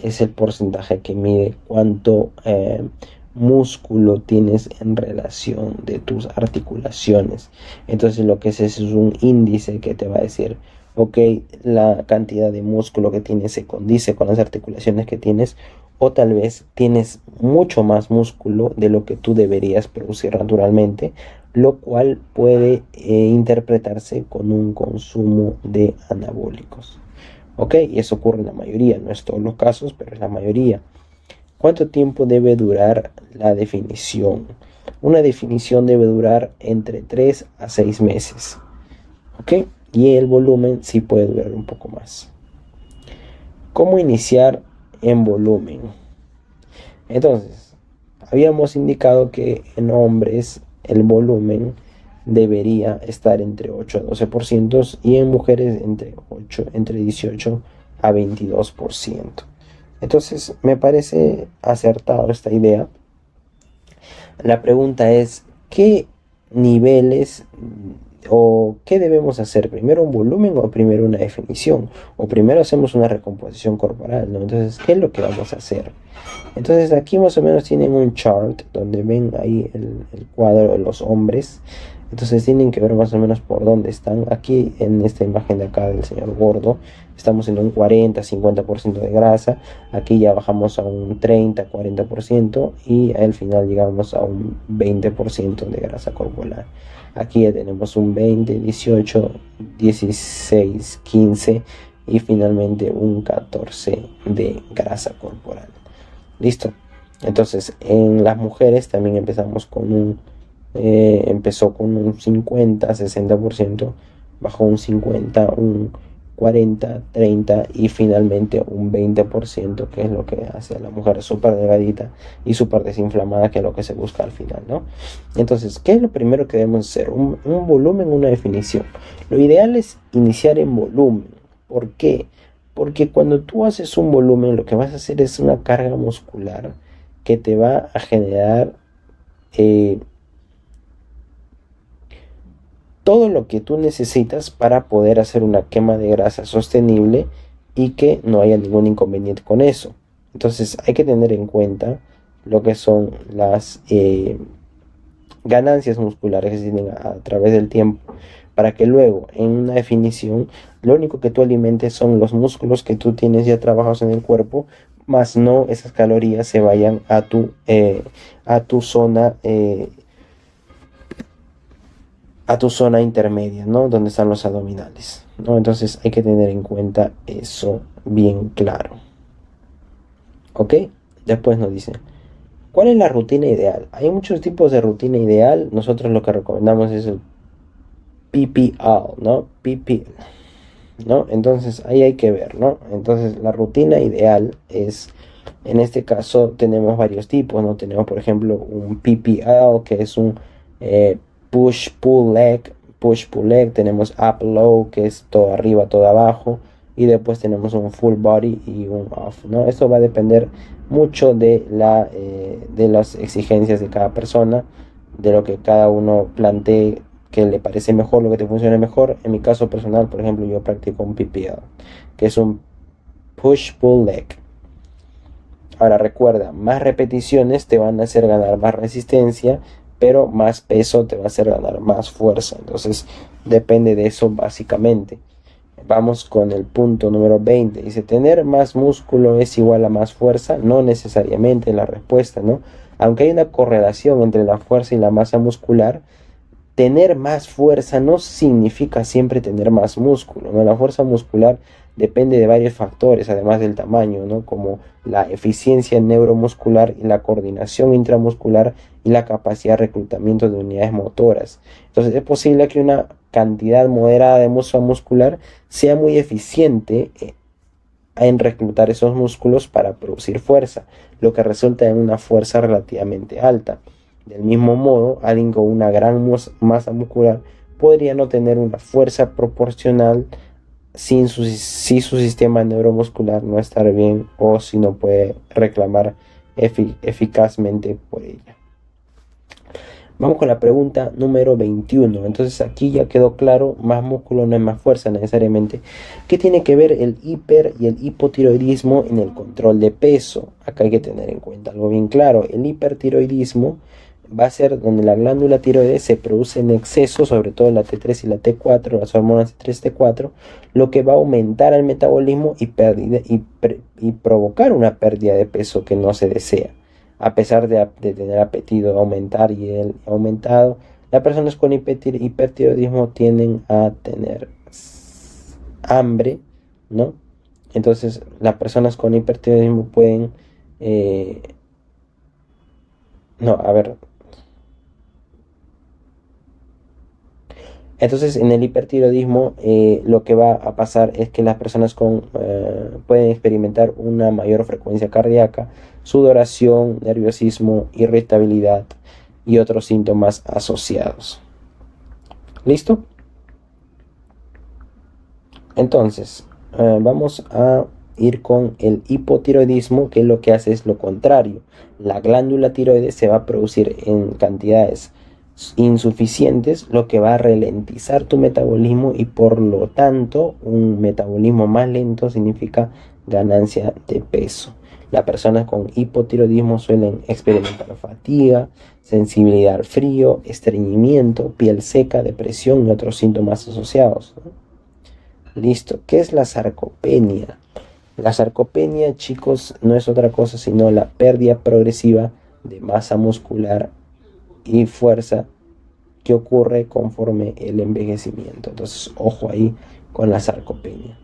es el porcentaje que mide cuánto músculo tienes en relación de tus articulaciones. Entonces lo que es un índice que te va a decir, ok, la cantidad de músculo que tienes se condice con las articulaciones que tienes, o tal vez tienes mucho más músculo de lo que tú deberías producir naturalmente, lo cual puede interpretarse con un consumo de anabólicos. Ok, y eso ocurre en la mayoría, no es todos los casos, pero es la mayoría. ¿Cuánto tiempo debe durar la definición? Una definición debe durar entre 3 a 6 meses. ¿Ok? Y el volumen sí puede durar un poco más. ¿Cómo iniciar en volumen? Entonces, habíamos indicado que en hombres el volumen debería estar entre 8 a 12% y en mujeres entre 18 a 22%. Entonces, me parece acertada esta idea. La pregunta es, ¿qué niveles o qué debemos hacer? ¿Primero un volumen o primero una definición? O primero hacemos una recomposición corporal, ¿no? Entonces, ¿qué es lo que vamos a hacer? Entonces aquí más o menos tienen un chart donde ven ahí el cuadro de los hombres. Entonces tienen que ver más o menos por dónde están. Aquí en esta imagen de acá del señor gordo estamos en un 40-50% de grasa. Aquí ya bajamos a un 30-40% y al final llegamos a un 20% de grasa corporal. Aquí ya tenemos un 20, 18, 16, 15 y finalmente un 14 de grasa corporal. Listo. Entonces, en las mujeres también empezamos con empezó con un 50-60%, bajó un 50, un 40, 30 y finalmente un 20%, que es lo que hace a la mujer súper delgadita y súper desinflamada, que es lo que se busca al final, ¿no? Entonces, ¿qué es lo primero que debemos hacer? Un volumen, una definición. Lo ideal es iniciar en volumen. ¿Por qué? Porque cuando tú haces un volumen, lo que vas a hacer es una carga muscular que te va a generar todo lo que tú necesitas para poder hacer una quema de grasa sostenible y que no haya ningún inconveniente con eso. Entonces hay que tener en cuenta lo que son las ganancias musculares que se tienen a través del tiempo, para que luego en una definición lo único que tú alimentes son los músculos que tú tienes ya trabajados en el cuerpo, más no esas calorías se vayan a tu zona intermedia, ¿no? Donde están los abdominales, ¿no? Entonces hay que tener en cuenta eso bien claro. ¿Ok? Después nos dicen, ¿cuál es la rutina ideal? Hay muchos tipos de rutina ideal. Nosotros lo que recomendamos es el PPL, ¿no? PPL, ¿no? Entonces ahí hay que ver, ¿no? Entonces la rutina ideal es, en este caso tenemos varios tipos, ¿no? Tenemos por ejemplo un PPL, que es un push pull leg, tenemos up low, que es todo arriba, todo abajo, y después tenemos un full body y un off, ¿no? Esto va a depender mucho de las exigencias de cada persona, de lo que cada uno plantee que le parece mejor, lo que te funcione mejor. En mi caso personal, por ejemplo, yo practico un PPL, que es un push pull leg. Ahora recuerda, más repeticiones te van a hacer ganar más resistencia, pero más peso te va a hacer ganar más fuerza. Entonces depende de eso básicamente. Vamos con el punto número 20. Dice, ¿tener más músculo es igual a más fuerza? No necesariamente la respuesta, ¿no? Aunque hay una correlación entre la fuerza y la masa muscular, tener más fuerza no significa siempre tener más músculo, ¿no? La fuerza muscular depende de varios factores, además del tamaño, ¿no? Como la eficiencia neuromuscular y la coordinación intramuscular y la capacidad de reclutamiento de unidades motoras. Entonces es posible que una cantidad moderada de masa muscular sea muy eficiente en reclutar esos músculos para producir fuerza, lo que resulta en una fuerza relativamente alta. Del mismo modo, alguien con una gran masa muscular podría no tener una fuerza proporcional si su sistema neuromuscular no está bien o si no puede reclamar eficazmente por ella. Vamos con la pregunta número 21. Entonces aquí ya quedó claro, más músculo no es más fuerza necesariamente. ¿Qué tiene que ver el hiper y el hipotiroidismo en el control de peso? Acá hay que tener en cuenta algo bien claro. El hipertiroidismo va a ser donde la glándula tiroides se produce en exceso, sobre todo la T3 y la T4, las hormonas T3 T4, lo que va a aumentar el metabolismo y provocar una pérdida de peso que no se desea. A pesar de tener apetito de aumentar y el aumentado, las personas con hipertiroidismo tienden a tener hambre, ¿no? Entonces las personas con hipertiroidismo pueden No, a ver. Entonces, en el hipertiroidismo, lo que va a pasar es que las personas pueden experimentar una mayor frecuencia cardíaca, sudoración, nerviosismo, irritabilidad y otros síntomas asociados. ¿Listo? Entonces, vamos a ir con el hipotiroidismo, que lo que hace es lo contrario. La glándula tiroides se va a producir en cantidades insuficientes, lo que va a ralentizar tu metabolismo y por lo tanto un metabolismo más lento significa ganancia de peso. Las personas con hipotiroidismo suelen experimentar fatiga, sensibilidad al frío, estreñimiento, piel seca, depresión y otros síntomas asociados, ¿no? Listo. ¿Qué es la sarcopenia? La sarcopenia, chicos, no es otra cosa sino la pérdida progresiva de masa muscular y fuerza que ocurre conforme el envejecimiento. Entonces, ojo ahí con la sarcopenia.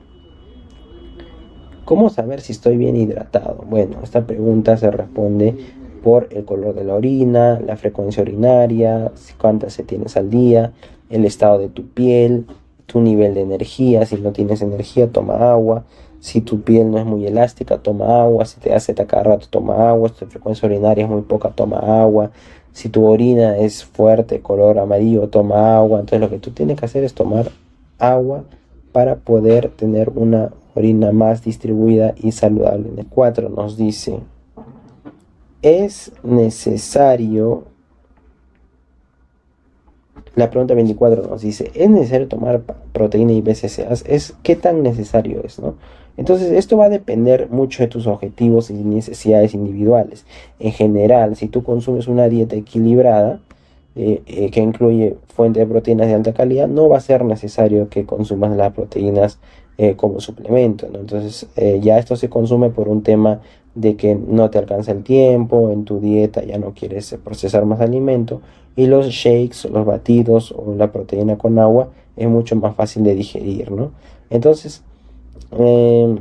¿Cómo saber si estoy bien hidratado? Bueno, esta pregunta se responde por el color de la orina, la frecuencia urinaria, cuántas se tienes al día, el estado de tu piel, tu nivel de energía. Si no tienes energía, toma agua. Si tu piel no es muy elástica, toma agua. Si te hace cada rato, toma agua. Si tu frecuencia urinaria es muy poca, toma agua. Si tu orina es fuerte, color amarillo, toma agua. Entonces lo que tú tienes que hacer es tomar agua para poder tener una orina más distribuida y saludable. En el 4 nos dice, es necesario, la pregunta 24 nos dice, ¿es necesario tomar proteína y BCAAs? ¿Qué tan necesario es, no? Entonces esto va a depender mucho de tus objetivos y necesidades individuales. En general, si tú consumes una dieta equilibrada, que incluye fuente de proteínas de alta calidad, no va a ser necesario que consumas las proteínas como suplemento, ¿no? Entonces ya esto se consume por un tema de que no te alcanza el tiempo, en tu dieta ya no quieres procesar más alimento y los shakes, los batidos o la proteína con agua es mucho más fácil de digerir, ¿no? Entonces, eh,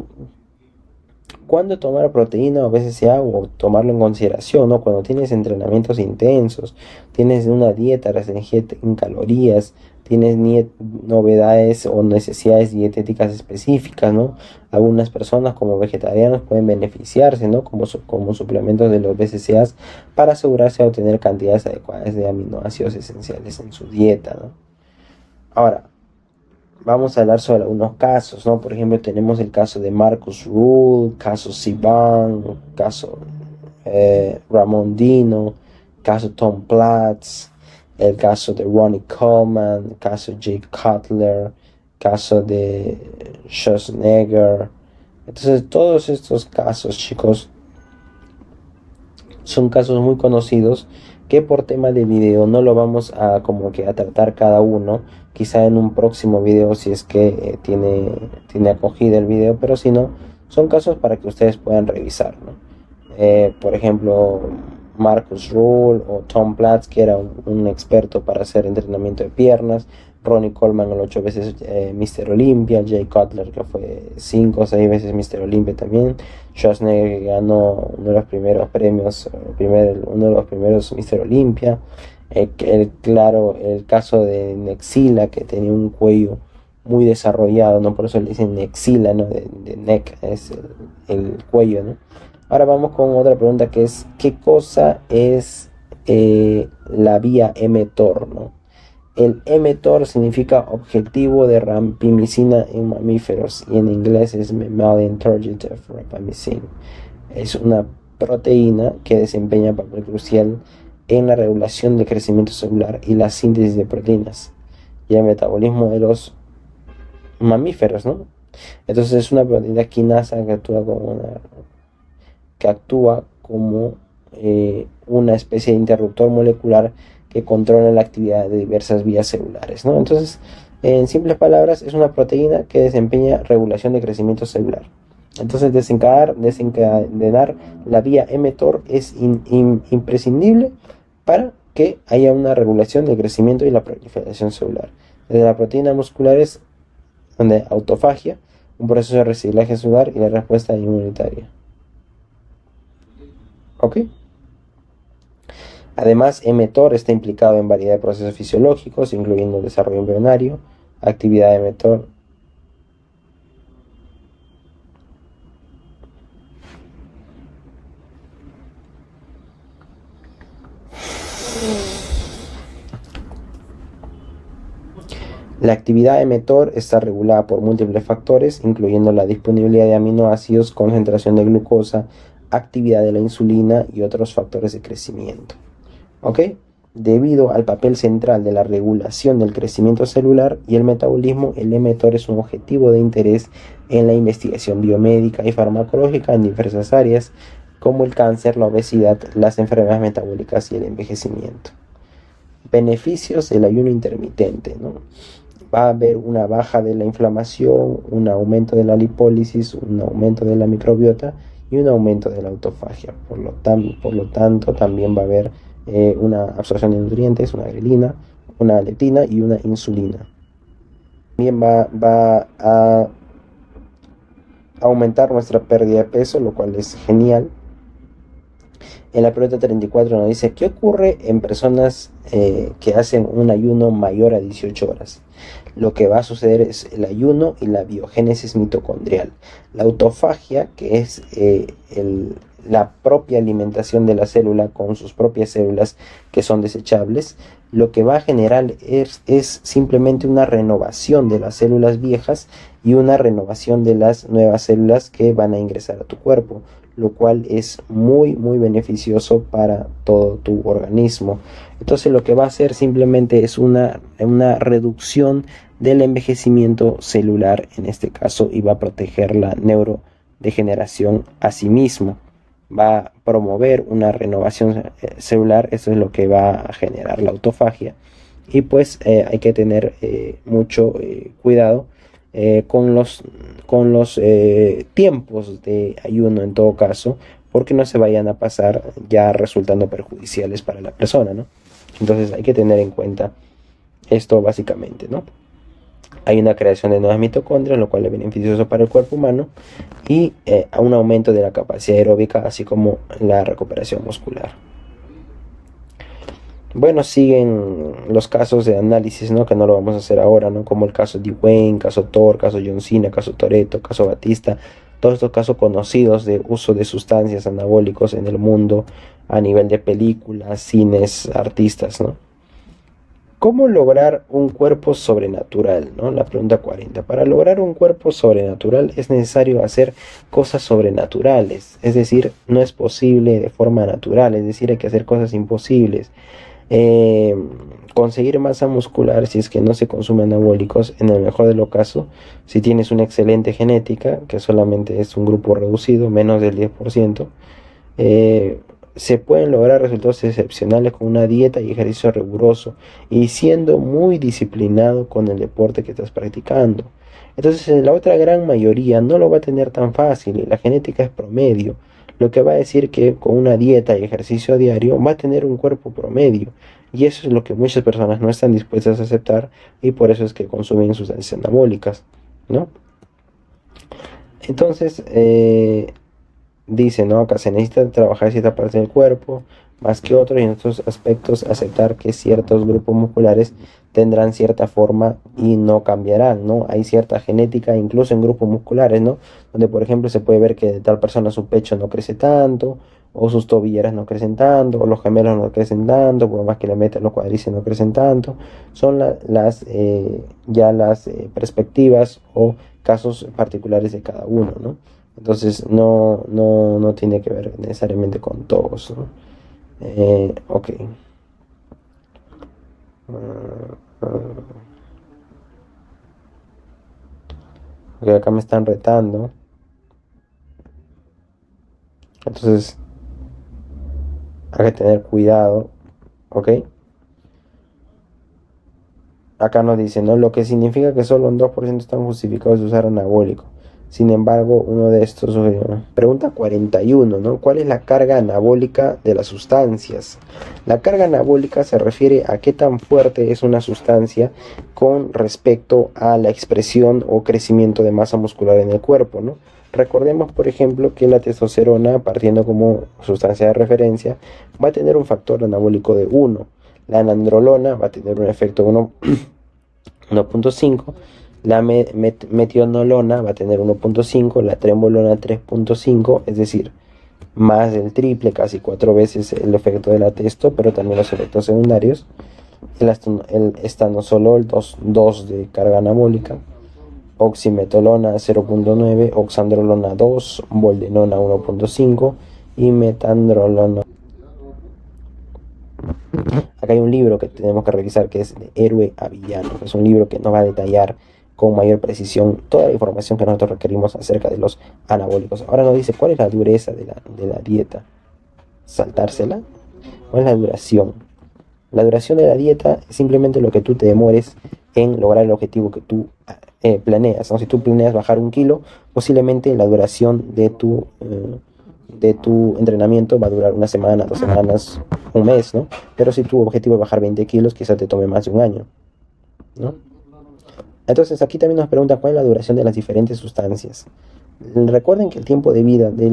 cuándo tomar proteína o BCAA o tomarlo en consideración, ¿no? Cuando tienes entrenamientos intensos, tienes una dieta restringida en calorías, tienes novedades o necesidades dietéticas específicas, ¿no? Algunas personas como vegetarianos pueden beneficiarse, ¿no? Como suplementos de los BCAAs para asegurarse de obtener cantidades adecuadas de aminoácidos esenciales en su dieta, ¿no? Ahora, vamos a hablar sobre algunos casos, ¿no? Por ejemplo, tenemos el caso de Marcus Rule, caso Sivan, caso Ramon Dino, caso Tom Platz, el caso de Ronnie Coleman, caso Jake Cutler, caso de Schwarzenegger. Entonces, todos estos casos, chicos, son casos muy conocidos que por tema de video no lo vamos a como que a tratar cada uno, quizá en un próximo video si es que tiene acogida el video, pero si no, son casos para que ustedes puedan revisar, ¿no? Por ejemplo, Marcus Rule o Tom Platz, que era un experto para hacer entrenamiento de piernas, Ronnie Coleman, el 8 veces Mr. Olympia, Jay Cutler, que fue 5 o 6 veces Mr. Olympia también, Schwarzenegger, que ganó uno de los primeros premios, uno de los primeros Mr. Olympia, claro, el caso de Nexila, que tenía un cuello muy desarrollado, ¿no? Por eso le dicen Nexila, ¿no? De neck, es el cuello, ¿no? Ahora vamos con otra pregunta que es, ¿qué cosa es la vía mTOR, ¿no? El mTOR significa objetivo de rapamicina en mamíferos y en inglés es mammalian target of rapamycin. Es una proteína que desempeña papel crucial en la regulación del crecimiento celular y la síntesis de proteínas y el metabolismo de los mamíferos, ¿no? Entonces es una proteína quinasa que actúa como una especie de interruptor molecular que controla la actividad de diversas vías celulares, ¿no? Entonces, en simples palabras, es una proteína que desempeña regulación de crecimiento celular. Entonces, desencadenar la vía mTOR es imprescindible para que haya una regulación del crecimiento y la proliferación celular. Desde la proteína muscular es donde autofagia, un proceso de reciclaje celular y la respuesta inmunitaria. ¿Ok? Además, mTOR está implicado en variedad de procesos fisiológicos, incluyendo el desarrollo embrionario, actividad de mTOR. La actividad de mTOR está regulada por múltiples factores, incluyendo la disponibilidad de aminoácidos, concentración de glucosa, actividad de la insulina y otros factores de crecimiento. ¿Ok? Debido al papel central de la regulación del crecimiento celular y el metabolismo, el mTOR es un objetivo de interés en la investigación biomédica y farmacológica en diversas áreas, como el cáncer, la obesidad, las enfermedades metabólicas y el envejecimiento. Beneficios del ayuno intermitente, ¿no? Va a haber una baja de la inflamación, un aumento de la lipólisis, un aumento de la microbiota y un aumento de la autofagia. Por lo tanto, también va a haber una absorción de nutrientes, una grelina, una leptina y una insulina. También va a aumentar nuestra pérdida de peso, lo cual es genial. En la pregunta 34 nos dice, ¿qué ocurre en personas que hacen un ayuno mayor a 18 horas? Lo que va a suceder es el ayuno y la biogénesis mitocondrial. La autofagia, que es la propia alimentación de la célula con sus propias células que son desechables, lo que va a generar es simplemente una renovación de las células viejas y una renovación de las nuevas células que van a ingresar a tu cuerpo, lo cual es muy beneficioso para todo tu organismo. Entonces lo que va a hacer simplemente es una reducción del envejecimiento celular en este caso, y va a proteger la neurodegeneración a sí mismo. Va a promover una renovación celular, eso es lo que va a generar la autofagia. Y pues hay que tener mucho cuidado con los tiempos de ayuno en todo caso, porque no se vayan a pasar ya resultando perjudiciales para la persona, ¿no? Entonces hay que tener en cuenta esto básicamente, ¿no? Hay una creación de nuevas mitocondrias, lo cual es beneficioso para el cuerpo humano, y a un aumento de la capacidad aeróbica, así como la recuperación muscular. Bueno, siguen los casos de análisis, ¿no? Que no lo vamos a hacer ahora, ¿no? Como el caso de Wayne, caso Thor, caso John Cena, caso Toretto, caso Batista. Todos estos casos conocidos de uso de sustancias anabólicos en el mundo a nivel de películas, cines, artistas, ¿no? ¿Cómo lograr un cuerpo sobrenatural, ¿no? La pregunta 40. Para lograr un cuerpo sobrenatural es necesario hacer cosas sobrenaturales. Es decir, no es posible de forma natural. Es decir, hay que hacer cosas imposibles. Conseguir masa muscular si es que no se consumen anabólicos, en el mejor de los casos, si tienes una excelente genética, que solamente es un grupo reducido, menos del 10%, se pueden lograr resultados excepcionales con una dieta y ejercicio riguroso y siendo muy disciplinado con el deporte que estás practicando. Entonces la otra gran mayoría no lo va a tener tan fácil, y la genética es promedio, lo que va a decir que con una dieta y ejercicio diario va a tener un cuerpo promedio, y eso es lo que muchas personas no están dispuestas a aceptar, y por eso es que consumen sustancias anabólicas, ¿no? Entonces dice, ¿no? Acá se necesita trabajar cierta parte del cuerpo más que otros, y en otros aspectos aceptar que ciertos grupos musculares tendrán cierta forma y no cambiarán, ¿no? Hay cierta genética incluso en grupos musculares, ¿no? Donde por ejemplo se puede ver que de tal persona su pecho no crece tanto, o sus tobilleras no crecen tanto, o los gemelos no crecen tanto, por más que le metan los cuádriceps no crecen tanto. Son las perspectivas o casos particulares de cada uno, ¿no? Entonces no tiene que ver necesariamente con todos, ¿no? Ok. Ok, acá me están retando. Entonces hay que tener cuidado, ¿ok? Acá nos dice, ¿no? Lo que significa que solo un 2% están justificados de usar anabólico. Sin embargo, uno de estos... Pregunta 41, ¿no? ¿Cuál es la carga anabólica de las sustancias? La carga anabólica se refiere a qué tan fuerte es una sustancia con respecto a la expresión o crecimiento de masa muscular en el cuerpo, ¿no? Recordemos, por ejemplo, que la testosterona, partiendo como sustancia de referencia, va a tener un factor anabólico de 1. La nandrolona va a tener un efecto 1.5. La metionolona va a tener 1.5, la trembolona 3.5, es decir, más del triple, casi 4 veces el efecto de la testo, pero también los efectos secundarios. El estanozolol 2 de carga anabólica, oximetolona 0.9, oxandrolona 2, boldenona 1.5 y metandrolona. Acá hay un libro que tenemos que revisar que es de Héroe a Villano. Es un libro que nos va a detallar con mayor precisión toda la información que nosotros requerimos acerca de los anabólicos. Ahora nos dice cuál es la dureza de la dieta. ¿Saltársela? ¿Cuál es la duración? La duración de la dieta es simplemente lo que tú te demores en lograr el objetivo que tú planeas, ¿no? Si tú planeas bajar 1 kilo, posiblemente la duración de tu entrenamiento va a durar 1 semana, 2 semanas, 1 mes, ¿no? Pero si tu objetivo es bajar 20 kilos, quizás te tome más de 1 año, ¿no? Entonces aquí también nos preguntan cuál es la duración de las diferentes sustancias. Recuerden que el tiempo de vida de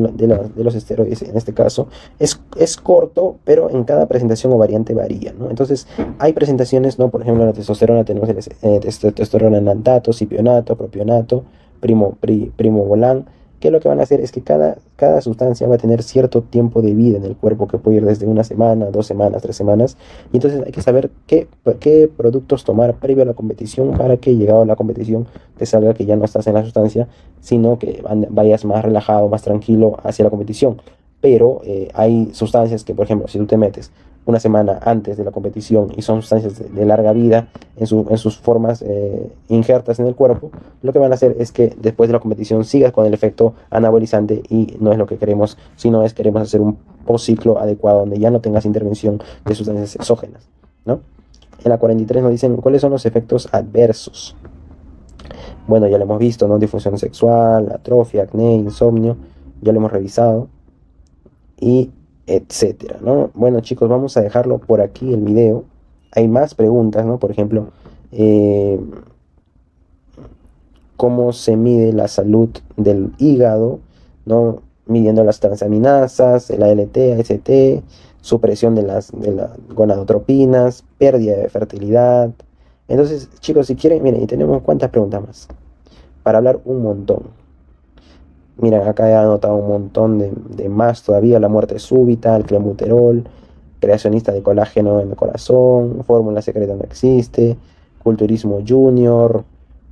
los esteroides, en este caso, es corto, pero en cada presentación o variante varía, ¿no? Entonces, hay presentaciones, ¿no? Por ejemplo, la testosterona tenemos testosterona enantato, cipionato, propionato, primobolan, que lo que van a hacer es que cada sustancia va a tener cierto tiempo de vida en el cuerpo, que puede ir desde 1 semana, 2 semanas, 3 semanas, y entonces hay que saber qué productos tomar previo a la competición para que llegado a la competición te salga que ya no estás en la sustancia, sino que vayas más relajado, más tranquilo hacia la competición. Pero hay sustancias que, por ejemplo, si tú te metes 1 semana antes de la competición y son sustancias de larga vida en sus formas injertas en el cuerpo, lo que van a hacer es que después de la competición sigas con el efecto anabolizante y no es lo que queremos, sino es queremos hacer un post-ciclo adecuado donde ya no tengas intervención de sustancias exógenas, ¿no? En la 43 nos dicen cuáles son los efectos adversos. Bueno, ya lo hemos visto, ¿no? Disfunción sexual, atrofia, acné, insomnio, ya lo hemos revisado y etcétera, ¿no? Bueno, chicos, vamos a dejarlo por aquí el video. Hay más preguntas, ¿no? Por ejemplo, cómo se mide la salud del hígado, ¿no? Midiendo las transaminasas, el ALT, AST, supresión de las gonadotropinas, pérdida de fertilidad. Entonces, chicos, si quieren, miren, y tenemos cuántas preguntas más para hablar un montón. Miren, acá he anotado un montón de más todavía: la muerte súbita, el clenbuterol, creacionista de colágeno en el corazón, fórmula secreta no existe, culturismo junior,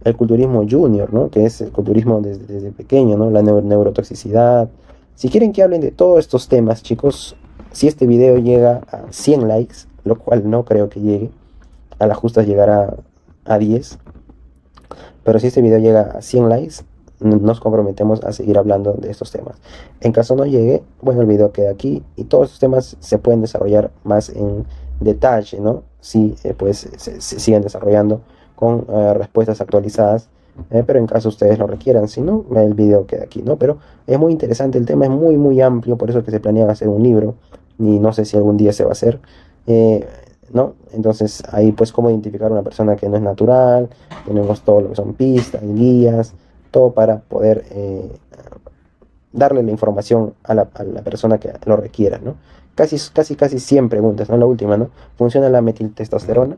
el culturismo junior, ¿no? Que es el culturismo desde pequeño, ¿no? La neurotoxicidad. Si quieren que hablen de todos estos temas, chicos, si este video llega a 100 likes, lo cual no creo que llegue, a la justa llegará a 10, pero si este video llega a 100 likes, nos comprometemos a seguir hablando de estos temas. En caso no llegue, bueno, el video queda aquí y todos estos temas se pueden desarrollar más en detalle, ¿no? Si pues se siguen desarrollando con respuestas actualizadas, pero en caso ustedes lo requieran, si no, el video queda aquí, ¿no? Pero es muy interesante, el tema es muy muy amplio, por eso que se planea hacer un libro y no sé si algún día se va a hacer, ¿no? Entonces ahí pues cómo identificar a una persona que no es natural, tenemos todo lo que son pistas, guías, todo para poder darle la información a la persona que lo requiera, ¿no? Casi 100 preguntas, ¿no? La última, ¿no? ¿Funciona la metiltestosterona?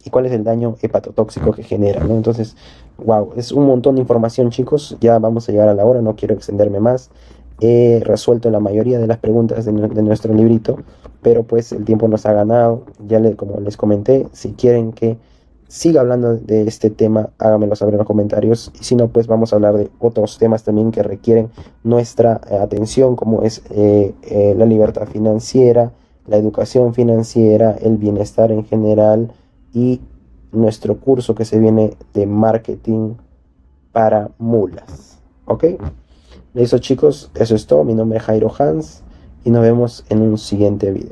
¿Y cuál es el daño hepatotóxico que genera, ¿no? Entonces, wow, es un montón de información, chicos. Ya vamos a llegar a la hora, no quiero extenderme más. He resuelto la mayoría de las preguntas de nuestro librito, pero pues el tiempo nos ha ganado. Ya como les comenté, si quieren que siga hablando de este tema, háganmelo saber en los comentarios. Y si no, pues vamos a hablar de otros temas también que requieren nuestra atención, como es la libertad financiera, la educación financiera, el bienestar en general y nuestro curso que se viene de marketing para mulas. ¿Ok? Listo, chicos, eso es todo. Mi nombre es Jairo Hans y nos vemos en un siguiente video.